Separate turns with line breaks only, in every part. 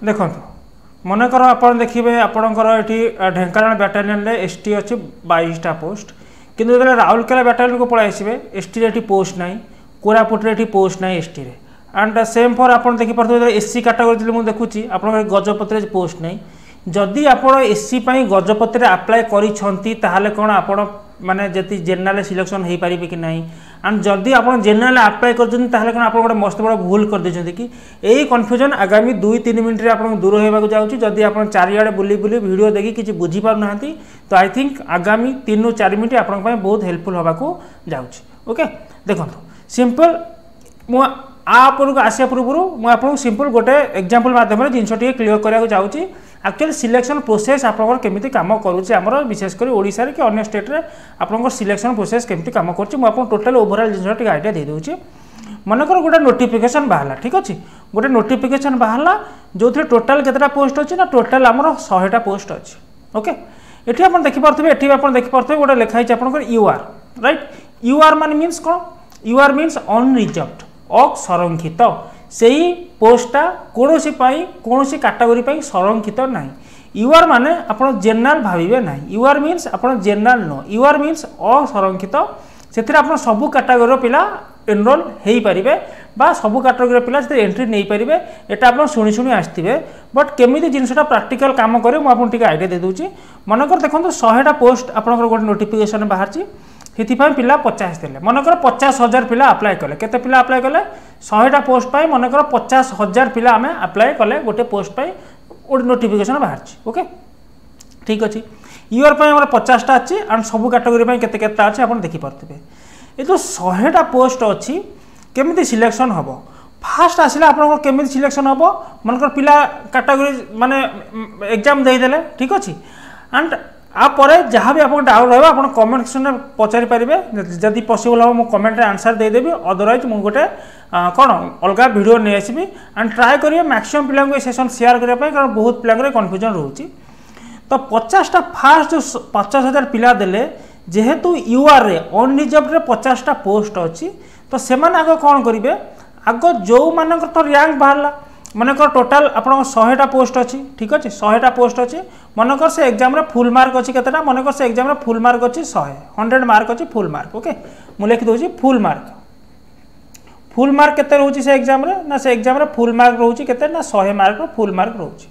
देखो मनकर आप देखिए आपंकर ये ढेंकानाल बाटालियन में एसटी अच्छी 22टा पोस्ट किंतु जो राउरकेला बाटालियन को पलि आसवे एसटी रे पोस्ट ना कोरापुट रे पोस्ट ना एसटी रे एंड सेम फॉर आप देखिए एससी कैटेगरी मुझे देखुची आप गजपति पोस्ट ना जदि आप एससी गजपति आप्लाय करिसेंती ताहले कौन आपण माने जति जनरल सिलेक्शन हो पारे कि नहीं एंड जदि आप जनरल आप्लाय कर ताहले कौन आप गोटे मस्त बड़ा भूल कर देछंती कि यही कन्फ्यूजन आगामी 2-3 मिनट रे आपन दूर होगा जाउची जदि आप चारियाडे बुली बुली वीडियो देखि किछि बुझी पार नाहंती तो आई थिंक आगामी 3-4 मिनट आपन पय बहुत हेल्पफुल होबा को जाउची ओके देखंतु सिंपल मु आपन आसिया पूर्व मुझे सिंपल गोटे एग्जांपल माध्यम जिनस क्लीयर करा जाऊँगी एक्चुअली सिलेक्शन प्रोसेस आपंकर केमी कम करुच्चे आमर विशेषकर ओडिशा रे कि अन्य स्टेट रे आपंकर सिलेक्शन प्रोसेस केमी कम करुच्चे मुझे टोटाल ओवरऑल जिनस आइडिया दे दूँ मनकर गोटे नोटिफिकेशन बाहर ठीक अच्छे गोटे नोटिफिकेशन बाहर जो थे टोटाल केतटा पोस्ट अच्छी ना टोटाल आमर 100टा पोस्ट अच्छी ओके ये आप देखिपे ये आप देखिपे गोटे लिखाई आपंकर यूआर राइट यूआर मान मीन्स कौन यूआर मीन्स अनरिजर्व्ड असंरक्षित से ही पोस्टा कौन सी कैटेगरी संरक्षित ना यूआर माने आप जेनराल भावे ना यूआर मीन्स आप जेनराल नो यूआर मीन्स असंरक्षित से आप सबू कैटेगरी पिला एनरोल हो पारे बा सबू कैटेगरी पिला से एंट्री नहीं पारे यहाँ आप शुणी शुणी आसते बट केमी जिनसा प्राक्टिकल काम करे मुझे आइडिया दे दूँ मनकर देखो 100टा पोस्ट आप गोटे नोटिफिकेशन बाहर से पिला 50 देले मनकर 50,000 पिला अप्लाई कले केते पिला अप्लाई कले 100टा पोस्ट पाई मनकर 50,000 पिला आमे अप्लाई कले गोटे पोस्ट पाई गोटे नोटिफिकेशन बाहर ओके ठीक अच्छे ईयर पर हमारे 50टा अच्छी एंड सब कैटेगरी केते केते अच्छे आप देखी पार्थे ये जो 100टा पोस्ट अच्छी केमिति सिलेक्शन हम फास्ट आसिले आप केमिति सिलेक्शन हम मनकर पिला कैटेगरी माने एग्जाम देदेले ठीक अच्छे एंड आपर जहाँ भी आप डाउट रहा आप कमेंट सेक्शन में पचारि पारे जदि पॉसिबल हम कमेंट आंसर देदेवी अदरवाइज मुझे गोटे कौन अलग वीडियो नहीं आसबि एंड ट्राए करिए मैक्सिमम पिला को सेशन शेयर करने कारण बहुत पिला कन्फ्यूजन रोचे तो 50टा फास्ट जो 50,000 पिला देले जेहेतु यूआर रे अनरिजर्व्ड रे 50टा पोस्ट अच्छी तो से आग कौन करेंगे आग जो मान तो रैंक बाहर मनकर टोटाल आप 100टा पोस्ट अच्छी ठीक अच्छे 100टा पोस्ट अच्छी मनकर से एग्जाम रे फुल मार्क अच्छी केतेटा मनकर से एग्जाम रे फुल मार्क अच्छी 100 मार्क अच्छी फुल मार्क ओके मुझे लिखि दूसरी फुल मार्क केते रोची से एग्जाम रे ना से एग्जाम रे फुल मार्क रोची केते ना 100 मार्क रो फुल मार्क रोची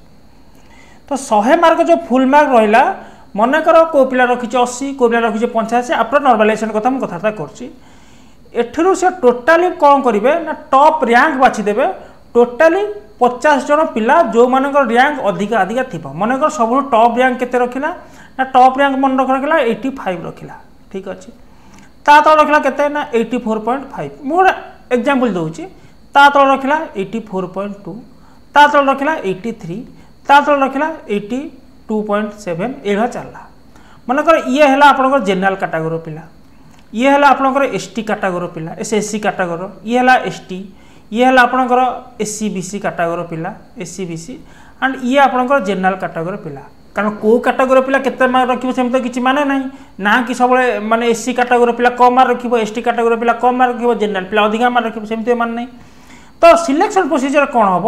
तो 100 मार्क जो फुल मार्क रहिला मनकर को पिला रखी 80 को पिला रखी 85 आफ्टर नॉर्मलाइजेशन कथा हम कथा करछि एठिरु से टोटाली कौन करिवे ना टॉप रैंक बाछि देबे टोटाली 50 जन पिला जो मानकर रैंक अधिका अधिका थिबा मनकर सब टॉप रैंक केते रखिला ना टॉप रैंक मन रखिला 85 रखिला ठीक अच्छे ता तल रखिला केते ना 84.5 मोर एग्जांपल दोउची ता तल रखिला 84.2 ता तल रखिला 83 ता तल रखिला 82.7 एहा चलला मनकर ये हला आपनकर जनरल कैटेगरी पिला ये हला आपनकर एसटी कैटेगरी पिला एसएससी कैटेगरी ये हला एसटी ये है आपंकर एससी बीसी कैटेगरी पिला एससी बीसी एंड ये आपंकर जनरल कैटेगरी पिला कारण को कैटेगरी पिला केते मार्क रखिबो सेमते किछि माने नाही ना कि सबले माने एससी कैटेगरी पिला कम मार्क रखिबो एसटी कैटेगरी पिला कम मार्क रखिबो जनरल पिला अधिका मार्क रखिबो सेमते मान नाही तो सिलेक्शन प्रोसीजर कौन हम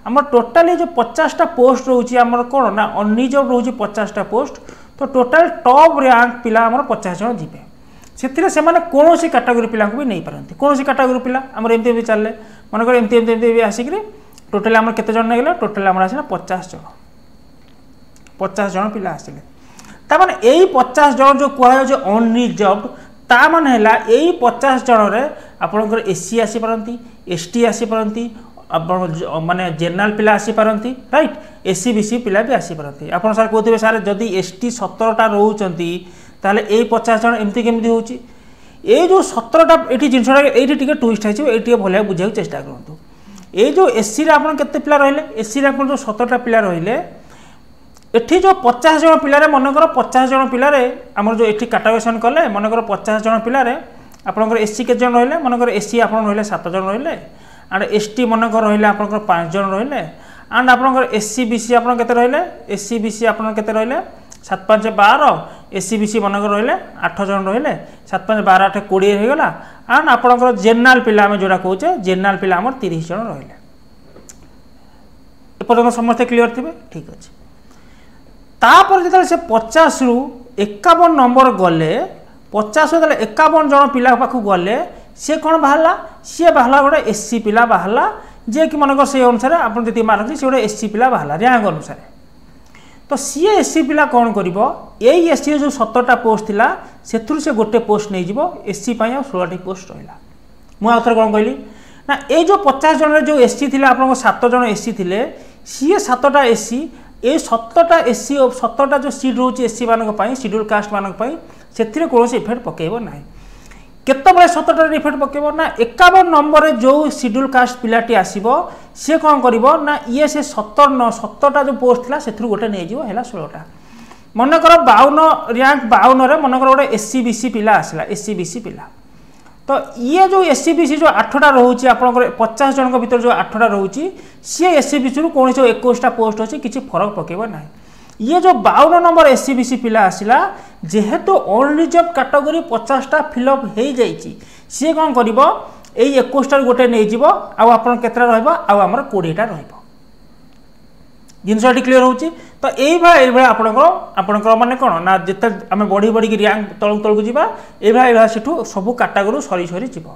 आम टोटाली जो 50टा पोस्ट रोचे आम कौन ना अनरिजर्व रोचे 50टा पोस्ट तो टोटाल टॉप रैंक पिला आम 50 जन जीवे से कौन सी कैटेगरी पिला भी नहीं पारती कौन सी कैटेगरी पिला आम एमती चलने मनकर एमती आसिक टोटाल आम केते जन नहीं टोटाल आम आसला 50 जन पिला आसिले तार यही 50 जन जो कहुए अनरिजर्व्ड ता मान है यही 50 जन रे आपंकर एससी आसीपारती एसटी आसीपारती माने जनरल पिला आसीपारती राइट एससी बीसी पिला भी आसीपारती आप सर कहते सारे जदि एसटी 17टा रोचंती ताहले ए 50 जन एमती केमती होची ए जो 17टा एठी जिनसटा एठी टिके ट्विस्ट है एठी भले बुझाउ चेष्टा करंतु ए जो एससी रे आपन केते पिला रहिले एससी रे आपन जो 17टा पिला रहिले एठी जो 50 जन पिला रे मनकर 50 जन पिला रे हमर जो एठी कैटेगराइजेशन कले मनकर 50 जन पिला रे आपनकर एससी के जन रहिले मनकर एससी आपन रहिले 7 जन रहिले एंड एसटी मनकर रहिले आपनकर 5 जन रहिले एंड आपनकर एससी बीसी आपन केते रहिले एससी बीसी आपन केते रहिले 7 5 12 एससी बीसी मनकर रहिले 8 जन रहिले 7 5 12 8 20 हो गला एंड आपनकर जनरल पिला हम जोड़ा कहूचे जनरल पिला हमर 30 जन रहिले एपर्तन समस्ते क्लीयर थे ठीक अच्छे तापर जो से 50 रु 51 नंबर गले 50 जो 51 जन पिला पाखु गले सी कौन बाहर सी बाहर गोटे एससी पिला बाहर जे कि मनकर से अनुसार आप जी मारती से गोटे एससी पिला बाहर रैंक अनुसार तो सी एससी पिला कौन कर यही एससी जो 17टा पोस्ट थिला से गोटे पोस्ट नहीं जीवो एससी आ 16टी पोस्ट रहा मुझे कौन कहली ना ये जो 50 जन जो एससी थिले आप 7 जन एससी थिले सी 7टा एससी ये 17टा एससी 17टा जो सीट रोचे एससी मान शेड्यूल कास्ट मान से कौन इफेक्ट पकेब ना केतबले 17टा इफेक्ट पकेब ना 51 नंबर जो शेड्यूल कास्ट पिलाटी आसीबो सी कौन करिवो ना ये से 17टा जो पोस्ट थिला से गोटे नहीं जीवो हैला 16टा मनकर 52 रैंक 52 रे मनकर गोटे एससी बीसी पिला आसला एससी बीसी पिला तो ये जो एससी बीसी जो 8टा रोचे आप 50 जन भीतर जो 8टा रोचे सी एससी बीसी रु कौन 21टा पोस्ट अच्छे किसी फरक पकेब ना ये जो 52 नंबर एससी बीसी पिला आसला जेहेतु अनरिजर्व कैटेगरी 50टा फिलअप हो जाइए सी कौन कर 21टा गोटे नहीं जीव आप रमर 20टा जिनस क्लीयर होची तो ये आपंकर माने कौन ना जिते आम बढ़ी बढ़ी रैंक तलू तलू जावा ये सेठू सब कैटेगरी सरी सरी जीव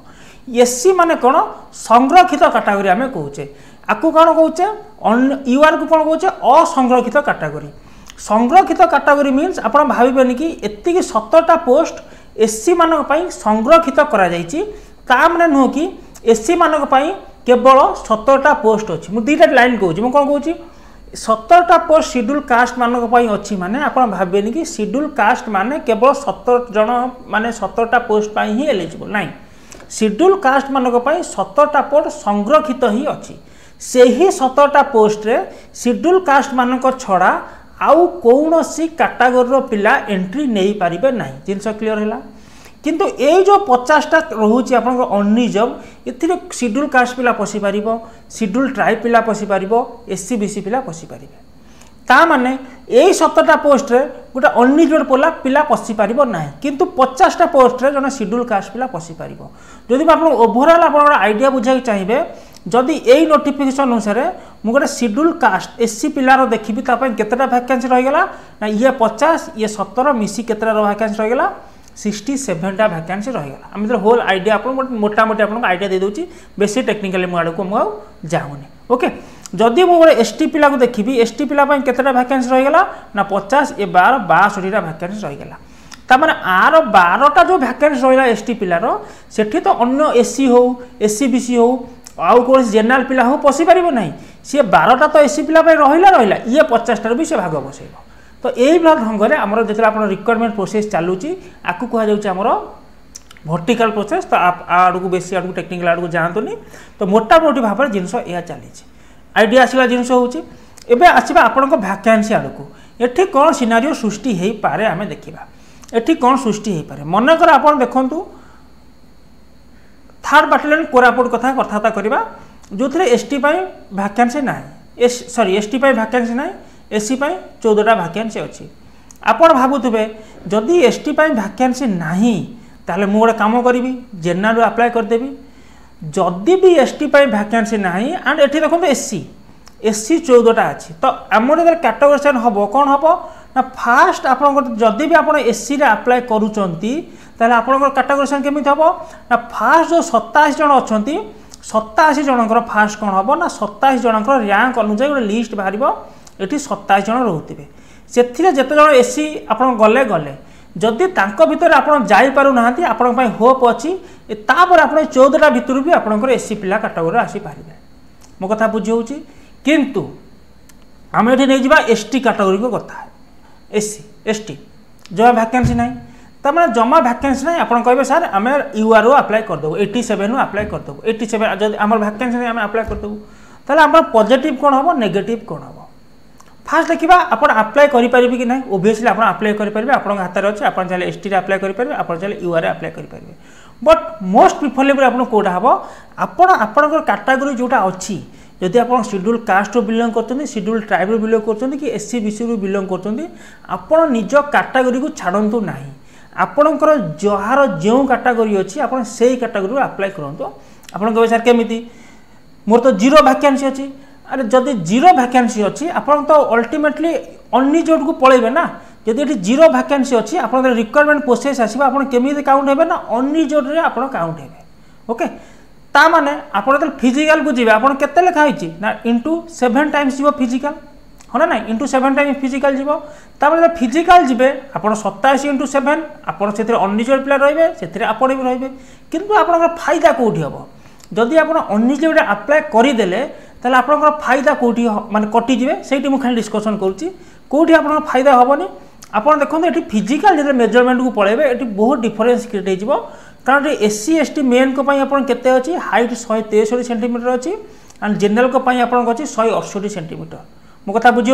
एससी माने कौन संरक्षित कैटेगरी आम कहे आपको कौन कहे यूआर को कौन कहे असंरक्षित कैटेगरी संरक्षित कैटेगरी मीन्स आप भावेनि कि एति 17टा पोस्ट एससी मान संरक्षित कर नुह कि एससी मान केवल 17टा पोस्ट अच्छी मुझे 2टा लाइन कहूँ मुझे कौन कहूँ 17टा पोस्ट शेड्यूल कास्ट मान अच्छी माने आप भावेनि कि शेड्यूल कास्ट माने केवल 17 जन माने 17टा पोस्ट ही एलिजिबल ना शेड्यूल कास्ट मान 17टा पोस्ट संरक्षित ही अच्छी से ही 17टा पोस्ट रे शेड्यूल कास्ट मान छड़ा आउ कौन सी कैटेगरी पिला एंट्री नहीं पारिबे नहीं जिनस क्लीयर है किंतु ये जो 50टा रोचे आप अनरिजर्व ये शेड्यूल कास्ट पिला पशि पार शेड्यूल ट्राइब पिला पशि पार एससी बीसी पिला पशि पारे ताने यही 17टा पोस्ट रे गोटे अनरिजर्व पिला पशि पार ना किंतु 50टा पोस्ट रे जन शेड्यूल कास्ट पिला पशि पार जदि आप ओभरऑल आप आइडिया बुझा चाहिए जदि यही नोटिफिकेशन अनुसार मुझे गोटे शेड्यूल कास्ट एससी पिलार देखी केतेटा वैकेंसी रहीगला ना ये 50 ये 17 मिसी केतेटा वैकेंसी रहीगला 67टा वैकेंसी रहीगला आम होल आइडिया आप मोटामोटी आपको आइडिया दे दूँ बेसी टेक्निकाली मुझे मुझे जाऊनी ओके जदि मुझे एसटी पिला को देखी एसटी पिला केतेटा वैकेंसी रहीगला ना 50 ये 12 62टा वैकेंसी रहीगला तार आर 12टा जो वैकेंसी रहा एसटी पिलार सेठी तो अन्य एससी हो एससी बीसी हो आउ कौन जेनराल पिला हो पशि पार ना सी 12टा तो एससी पिला रहा ये 50टार भी से भाग बसैब तो यही ढंग से आम जो आप रिक्वायरमेंट प्रोसेस चलुची आपको कहुमर वर्टिकल प्रोसेस तो आप आड़ को बेसी आड़ को टेक्निकल आड़ को जातुनी तो मोटामोटी भाव में जिनस यह चली आइडिया आसला जिनस होबे आसवा आपण भैकेंसी आड़ को ये कौन सिनारियो सृष्टि हो पारे आम देखा ये कौन सृष्टि हो पारे मनकर आप देखु 3rd बाटालियन कोरापुट कथा कथबार्ता करवा जो थे एसटी भैकेंसी ना सॉरी एसटी भैकेंसी ना एससी 14टा भैकेंसी अच्छी आपड़ भावुवे जदि एसटी भैकेंसी ना ताले मु गोटे कम करी जेनराल अप्लाई करदेवी जदि भी एसटी भैकेंसी ना एंड ये देखो एससी एससी 14टा अच्छी तो आम कैटेगोराइजेशन हम कौन हम ना फास्ट आप जदि भी आप एससी रे अप्लाई करुँच ताले आपंकर कैटेगोराइजेशन केमी हम ना फास्ट जो 27 जन अच्छा 87 जनकर फास्ट कौन हम ना 27 जनकर रैंक अनुसार गोटे लिस्ट बाहर ये 27 जन रोथे से जिते जन एससी आप गले गले जदि भितर आप जापारूना आपण होप अच्छी तापर आप 14टा भितर भी आपंकर एससी पिला कैटेगोरी आसीपारे मो कथा बुझे किंतु आम ये नहीं जावा एसटी कैटेगोरी को कथा एससी एसटी जमा वैकेंसी ना तमें जमा वैकेंसी ना आप कहे सार आम यूआर अप्लाई करदेबू 87 अप्लाई करदेबू 87 जब आम वैकेंसी नहीं आम अप्लाई करदेबू ताले आम पॉजिटिव कौन हम नेगेटिव कौन हम फास्ट देखा आप अप्लाई करेंगे कि ना ओबियसली आप अप्लाई करेंगे आप हाथ में अच्छे आप चाहे एसटी रे अप्लाई करेंगे आप चाहे यूआर अप्लाई करेंगे बट मोस्ट प्रिफरेबल आप कौटा हम आपंकर कैटेगोरी जोटा अच्छी जदि आप शेड्यूल कास्ट बिलंग करते शेड्यूल ट्राइब बिलंग कर कि एससी बीसी बिलंग कर निज कैटेगोरी को छाड़ू ना आपणकर जार जो कैटेगोरी अच्छी आप से कैटेगोरी अप्लाई करूँ आप कहे सार केमी मोर तो 0 वैकेंसी अच्छी अरे जदि जीरो वैकेंसी अच्छी आपन तो अल्टीमेटली अनरिजर्व को पळेबे ना जदि ये जीरो वैकेंसी अच्छी आप रिक्वायरमेंट प्रोसेस आसो आप केमी काउंट हे ना अनरिजर्व आप काउंट हे ओके ता माने आपन फिजिकल को जी आप केते लेखा होती ना इंटू 7 टाइम्स जीव फिजिकल हाँ ना ना इंटू 7 टाइम्स फिजिकल जीव तापर फिजिकल जी आप 27 इंटू 7 आपड़ से अनरिजर्व पिला रे से आपण भी रे किंतु आप फायदा कौटी हम जदि आप अनरिजर्व अप्लाई करदे ताले आपन फायदा कौटी माने कटिजे से खाली डिस्कसन कौटी आप फायदा हेनी आपड़ देखो ये फिजिकल जो मेजरमेंट को पलैबे ये बहुत डिफरेन्स क्रिएट हो कारण एससी एसटी मेन को केते अच्छी हाइट 163 सेंटीमीटर अच्छी एंड जेनराल को अच्छी 168 सेंटीमीटर मो कथा बुझे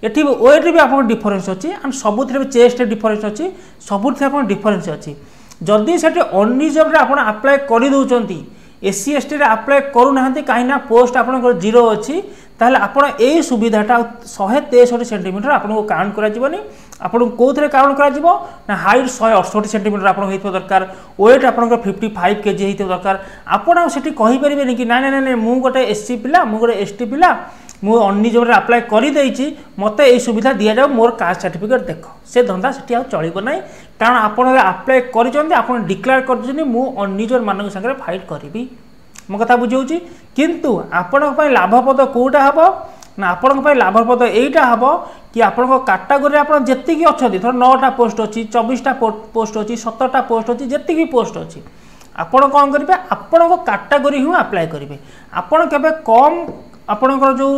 ये वेट भी आप डिफरेन्स अच्छी एंड सबुथ चेस्ट डिफरेन्स अच्छी सबुथ आप डिफरेन्स अच्छी जदि से अनरिजर्व आप अप्लाई कर दौरान एससी एसटी अप्लाई करूना कहीं पोस्ट आप जीरो अच्छी ताहले आपण ए सुविधाटा 163 सेंटीमीटर आपको काउंट करानी आपन कौन काउंट कर हाइट 168 सेंटीमीटर आप दरकार वेट आप 55 केजी हो दरकार आपड़ से कहींपर कि ना ना ना मुझे गोटे एससी पिला मुझे गोटे एसटी पिला मुझे अनरिजर्व अप्लाई कर मत ये सुविधा दि जाऊ मोर कास्ट सर्टिफिकेट देख से धंदा से चलो ना कारण आप अप्लाई कर डिक्लेयर कर अनरिजर्व मान सागर फाइट करी मो कथा बुझे किंतु आपण लाभपद कौटा हम ना आपण लाभपद यहीटा हम कि आपण कैटेगोरी आप जी अच्छा थोड़ा 9टा पोस्ट अच्छी 24टा पोस्ट अच्छी 17टा पोस्ट अच्छी जी पोस्ट अच्छी आपण कौन करेंगे आपण कैटेगोरी ही अप्लाई करेंगे आपण के कम आपणकर जो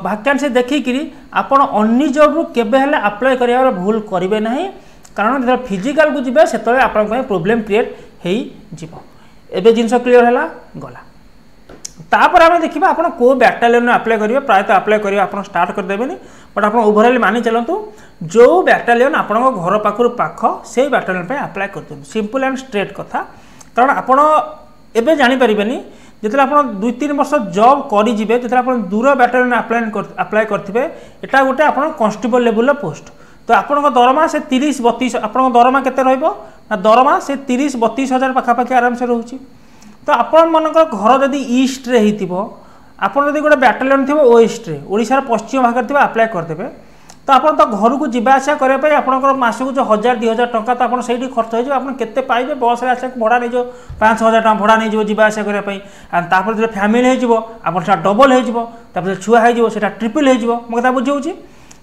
वैकेंसी देखिकी आपण अनरिजर्व केबे हेले अप्लाई करिया भूल करेंगे ना कारण जो फिजिकल को जी से आप प्रोब्लेम क्रिएट हो जीव एबे जिनस क्लीयर है गला तापर आम देखा आप को बैटालियन अप्लाई करेंगे प्रायतः अप्लाई करेंगे आप स्टार्ट करदेवे बट आप ओभरअल मानि चलतु जो बैटालियन आप घर पाखर पाख से बैटालियन अप्लाई कर दिखाँ सिंपल एंड स्ट्रेट कथा कारण आपण एबे जानी परिबेनी जिते आप 2-3 वर्ष जॉब करेंगे जो आप दूर बैटालियन अप्लाई करेंगे यहाँ गोटे आप कांस्टेबल लेवल पोस्ट तो आपण दरमा से 30-32 आप दरमा के दरमा से 30-32 हज़ार पाखापाखि आराम से रोचे तो आपण मनकर घर जदि ईस्ट रे होइतिबो आपण जदि गोटे बैटालियन थी ओईस्ट रे ओडिशार पश्चिम भाग थी अप्लाई करदेवे तो आप घर को जीवा आसा करने आपंकर मासक जो 1000-2000 टंका तो आप सही खर्च हो आप केते पाइबे बस रे आसा भड़ा नहीं 5,000 टका भड़ा नहीं जीवा आसा करने जो फैमिली हो डबल हो छुआ हो ट्रिपल हो कथा बुझे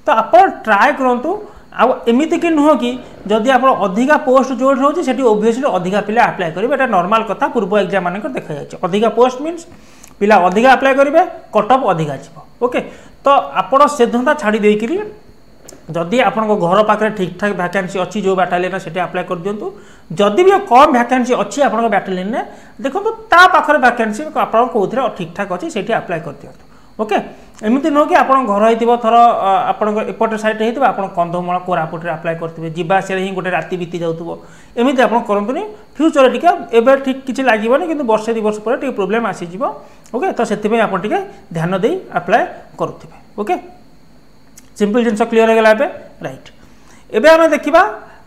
तो आप ट्राए करूँ आमती कि नुह कि जदि आप अधिका पोस्ट जो रोचे से ओबियसली अधिका पिला अप्लाई करेंगे एटा नॉर्मल कथा पूर्व एग्जाम मान देखा जाए अधिका पोस्ट मीन्स पिला अधिका अप्लाई करेंगे कटअप अधिका जीव ओके तो आपण से धंदा छाड़ी देकरी जदि आप घर पाखे ठीक ठाक वैकेंसी अच्छी जो बैटालियन से अप्लाई कर दिंतु जदि भी कम वैकेंसी अच्छी आप बैटालियन में देखो ता पाखे वैकेंसी आप ठीक ठाक अच्छी से अप्लाई कर दिंतु ओके एमती नुह कि आप घर हो थर आपटे सैड होता आप कंधमूल कोरापुट अप्लाई करेंगे जीवास ही गोटे राति बीती जाऊँ एमती आप करूँ फ्यूचर टी एवं ठीक किसी लगे कि वर्षे 2 वर्ष पर प्रोब्लेम आसीज ओके तो से आप ध्यान दे अप्लाई करुवे ओके सिंपल जिन क्लीयर हो गला राइट एबे आम देखा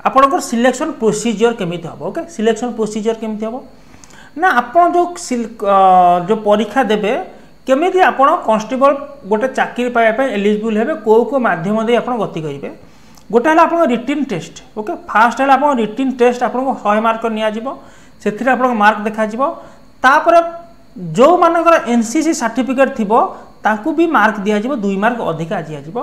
आपंकर सिलेक्शन प्रोसीजर केमी हम ओके सिलेक्शन प्रोसीजर केमी हम ना आप जो परीक्षा देवे केमी आप कांस्टेबल गोटे चाकरी पाइबा एलिजिबल हे को माध्यम दे आप गति करेंगे गोटे है आप रिटिन टेस्ट ओके फास्ट है आप रिटिन टेस्ट आपको 100 मार्क से आप मार्क देखा तापर जो मानकर एनसीसी सर्टिफिकेट थी ताकू भी मार्क दिज्व 2 मार्क अधिका दिज्व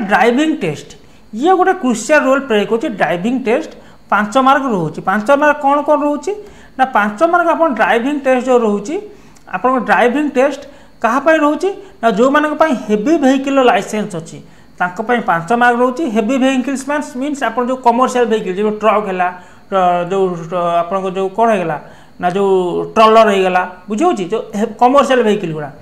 ड्राइविंग टेस्ट ये गोटे क्रुशियल रोल प्ले कर ड्राइविंग टेस्ट 5 मार्क रोचे 5 मार्क कौन कौन रोचे ना 5 मार्क आप ड्राइविंग टेस्ट जो रोचे आप ड्राइविंग टेस्ट कहाँपाई रोचे ना जो मान हेवी वेहिकल लाइसेंस अच्छी 5 मार्क रोचे हेवी वेहिकल्स मीन्स आप जो कमर्शियल वेहिकल जो ट्रक है जो आप जो कौन होगा ना जो ट्रलर होगा बुझे जो कमर्शियल वेहिकल गुड़ा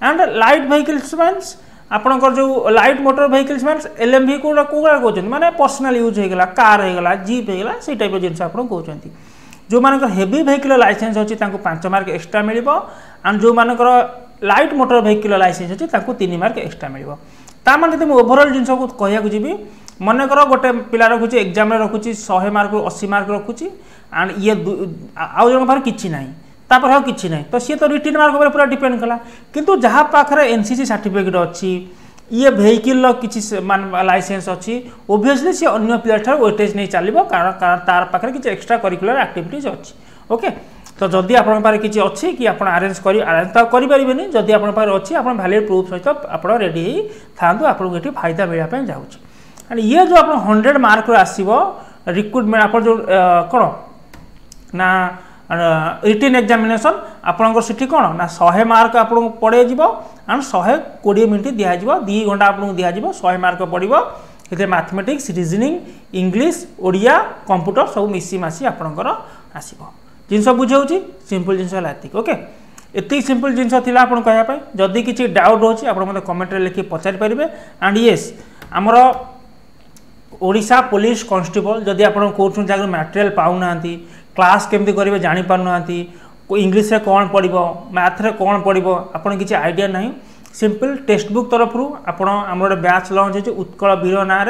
एंड लाइट वेहिकल्स मीन्स आपंकर जो light motor vehicles means LMV कौड़ा कहते माने पर्सनल यूज होगा कार होगा जीप होगा से टाइप जिन आप कहते जो मानकर हेवी वेहिकल लाइसेंस अच्छी 5 मार्क एक्सट्रा मिल एंड जो मानकर लाइट मोटर वेहिकल लाइसेंस अच्छी 3 मार्क एक्सट्रा मिल तामान यदि ओभरअल जिन को कहूँ जी मनकर गोटे पिला रखुची एग्जाम रखुची 100 मार्क 80 मार्क रखुची एंड ये आउ जन पार किछि नाही तापर हाँ किसी ना तो सी तो रिटर्न मार्क पर पूरा डिपेंड कला किंतु जहाँ पाखे एनसीसी सर्टिफिकेट अच्छी ये वेहिकल किसी लाइसेंस अच्छी ओबियसली सी अन्य पिला वेटेज नहीं चलो कारण तार पाखे किसी एक्स्ट्रा करिकुलर एक्टिविटीज अच्छी ओके तो जदि आप किसी अच्छी कि आप अरेंज तो करें जदि आप अच्छी आप वैलिड प्रूफ सहित आप रेडी था आपको ये फायदा मिलने जाऊँगी एंड ये जो आप 100 मार्क आसो रिक्रुटमेंट आप जो कौन ना रिटन एग्जामिनेशन आपंकर सीटी कौन ना 100 मार्क आपको पड़े एंड 120 मिनट दिज्व 2 घंटा आपको दिज्व 100 मार्क पड़ो ये mathematics reasoning English Odia computer सब मिसीमासी आपंकर आसो जिनस बुझे सिंपल जिनस है ओके एति सिंपल जिनस थी आप कहवाई जदि किसी डाउट रोचे आप मतलब कमेंट लिखि पचारि पारे एंड येस आमर ओडिशा पुलिस कांस्टेबल जदि आप कौन जगह मटेरियल पाऊना क्लास केमती करेंगे जापारना इंग्लीश रे कौन पड़ो मैथ रे कौन पड़ो आपन किसी आइडिया ना सिंपल टेक्स्ट बुक तरफ आपड़ आम गोटे बैच लंच हो उत्कल वीर ना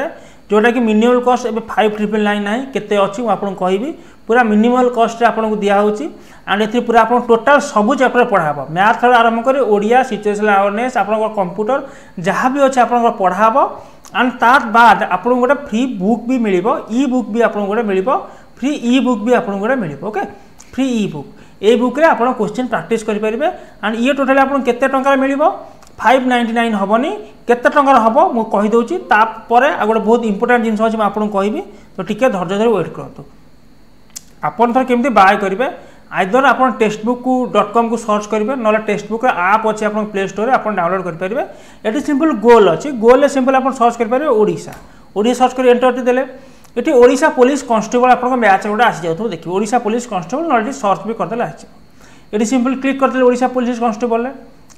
जोटा कि मिनिमल कस्ट ए 5999 ना केते अच्छी मुझे कहि पूरा मिनिमल कस्ट आपको दिखाई एंड ए पूरा आप टोटाल सबू चैप्टर पढ़ाब मैथ आरंभ कर ओडिया सिचुएशनल अवेयरनेस आप कंप्यूटर जहाँ भी अच्छे आप पढ़ाब एंड तार बाद आपको गोटे फ्री बुक भी मिल ई बुक भी आपको गोटे मिल फ्री ई बुक भी आपको गोटे मिल ओके फ्री ई बुक ये बुक रे आप क्वेश्चन प्रैक्टिस करेंगे एंड ये टोटाल आपको केते टंका मिल 599 हेनी केते टंकार हम मुझे कहीदे तापर आ गोटे बहुत इंपोर्टेंट जिन अच्छे आपको कहबी तो टिके धैर्य धरी वेट करूँ आपन थर केमती बाय करेंगे आइदर आप textbook.com को सर्च करेंगे ना टेक्स्टबुक आप अच्छे आप प्ले स्टोर आप डाउनलोड करेंगे ये सिंपल गोल अच्छी गोल सिंपल आप सर्च करेंगे ओडिशा ओडिशा सर्च कर एंटर देले ये ओडिशा पुलिस कांस्टेबल आप मैच गोटे आसी जाऊ देखिए ओडिशा पुलिस कांस्टेबल ना सर्च भी करदे ये सिंपल क्लिक करदे ओडिशा पुलिस कांस्टेबल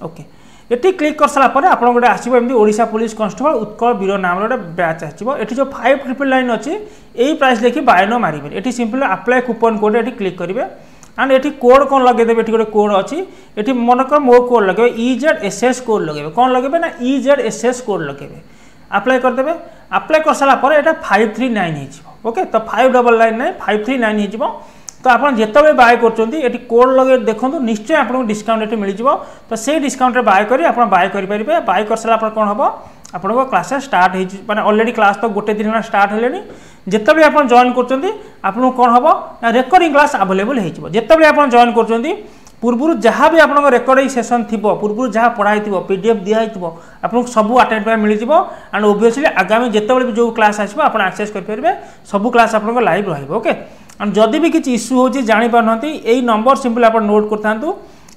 ओके ये क्लिक कर सारापर आप गोटे आसो एमती ओडिशा पुलिस कांस्टेबल उत्कल वीर नाम गोटे बैच आसो ये जो 5999 अच्छी यही प्राइस देखिए बाय न मारे ये सिंपल अप्लाई कूपन कोड ये क्लिक करेंगे एंड ये कोड कौन लगेदेवे ये गोटे कोड अच्छी ये मनकर मो कोड लगे EZSS कोड लगे कौन लगे ना EZSS कोड लगे अप्लाई करदे अप्लाई कर सारापर ये 539 ओके तो 599 539 हो तो आप जिते बाय कर कोड लगे देखो निश्चय आपको डिस्काउंट ये मिल तो से डिस्काउंट बाय कर बाय करेंगे बाय कर सारा कौन हम आपको क्लास स्टार्ट हो ऑलरेडी क्लास तो गोटे दिन स्टार्ट है जिते भी आप जॉइन कर कौन हम रेकर्डिंग क्लास अवेलेबल हो जिते भी आप जॉइन कर पूर्व जहाँ भी आप रेकर्डिंग सेसन थी पूर्व जहाँ पढ़ाई PDF दिखाई आपको सब अटेंड मिल एंड ओबियसली आगामी जिते भी जो क्लास आसो आप एक्सेस करेंगे सब क्लास आप लाइव रही एंड जदि भी किसी इश्यू हो जापार यही नंबर सिंपल आप नोट कर था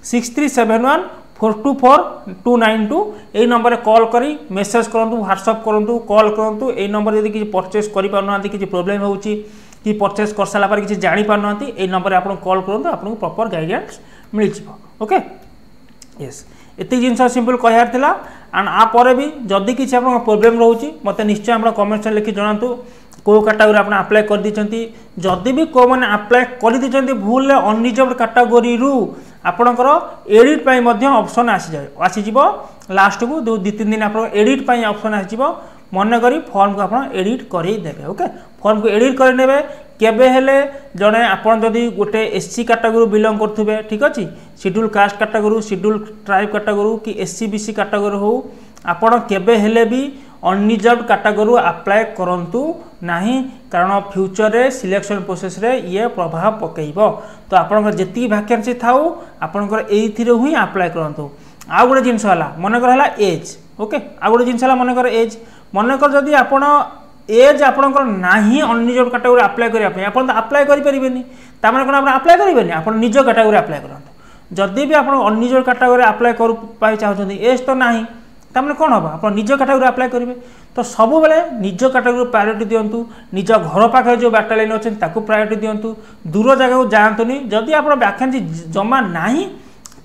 6371 424 यही नंबर कॉल करी मेसेज करूँ व्हाट्सअप करूँ कॉल करूँ यही नंबर यदि किसी परचेस करें किसी प्रोब्लेम हो परचेस कर सारा किसी जापार यही नंबर आप कॉल करूँ आपको प्रॉपर गाइडेंस मिल ओके यस एति जिनस सिंपल कहार थिला एंड आपर भी जदि किसी आप प्रोब्लेम रोचे मत निश्चय आप कमेंट्स लिखि जनातु को कैटेगरी आप अप्लाई कर दी जदि भी को मैंने अप्लाई कर दी भूल अनरिजर्व कैटेगरी रु आपणकर एडिट ऑप्शन आसीज लास्ट को 2-3 दिन आप एडिट ऑप्शन आसीज मन करी फॉर्म को आप एडिट करदेवे ओके फॉर्म को एडिट करे केबे हेले जड़े आपन जदि गोटे SC कैटेगरी बिलोंग करथुबे ठीक अच्छे schedule caste category schedule tribe category कि SC BC कैटेगरी हो आपन केबे हेले भी अनरिजर्व कैटेगरी अप्लाई करंतु नहीं कारण फ्यूचर रे सिलेक्शन प्रोसेस रे ये प्रभाव पकेइबो तो आपन जेती वैकेंसी थाउ आपन एइथिरे हुई अप्लाई करंतु आ गोटे जिनस हला मनकर हला एज ओके आ गोटे जिनस हला मनकर एज मनकर जदि आपन एज आपंकर नहीं अनरिजर्व कैटेगरी अप्लाई करने आप अप्लाई करेंगे तार कौन आप अप्लाई करेंगे आप निज कैटेगरी अप्लाई करूँ जदि भी आप अनरिजर्व कैटेगरी अप्लाई कर चाहते एज तो ना तार कौन हम आप निज कैटेगरी अप्लाई करेंगे तो सब बेले निज कैटेगरी प्रायोरिटी दिंतु निज घर पाखे जो बैटालियन अच्छे प्रायोरिटी दिंतु दूर जगह को जातुनि जदि आप वैकेंसी जमा ना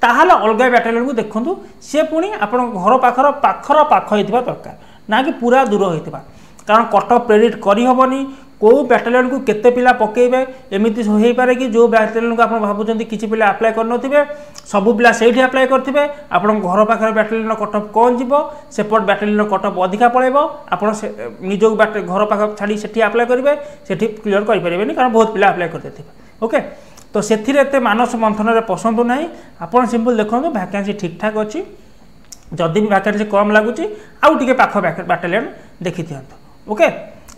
ताहले अलग बैटालियन को देखूँ सी पुणी आप घर पाखर पाखर पाख होता दरकार ना कि पूरा दूर होता कारण कटअफ प्रेडिक्ट करहबनी कौ बैटालियन को केते पिला पकेबे एमिति हो पारे कि जो बैटालियन को आप भावुं किसी पिला अप्लाई करनथिबे सबु पिला सेठी अप्लाई करथिबे आपन घर पाखर बैटालियन कटअफ कौन जीवो सेपट बैटालियन कटअफ अधिका पळेबो आपन निज घर पाख छाड़ी सेठी अप्लाई करेंगे सेठी क्लियर कर पारेबेनी कारण बहुत पिला अप्लाई कर देथिबे ओके तो से मानस मंथन पसंद ना आपड़ सिंपल देखो वैकेंसी ठीक ठाक अच्छी जदि भी वैकेंसी कम लगुच आउ टे पाख बाटालियन देखी दिखाँ ओके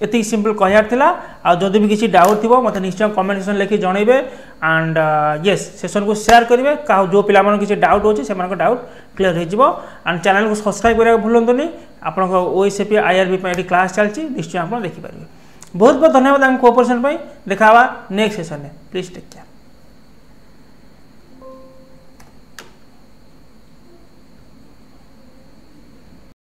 ये सिंपल कहर था आदि भी किसी डाउट थी मत निश्चय कमेंट सेक्शन लिखि जनइबे एंड येस सेशन को शेयर करेंगे क्या जो पिला किसी डाउट अच्छे से डाउट क्लीयर हो एंड चैनल को सब्सक्राइब करा भूलुनी आपन ओएसएपी आईआरबी क्लास चलती निश्चय आप देखिपारे बहुत बहुत धन्यवाद कोऑपरेशन देखा नेक्स्ट सेशन में प्लीज टेक केयर।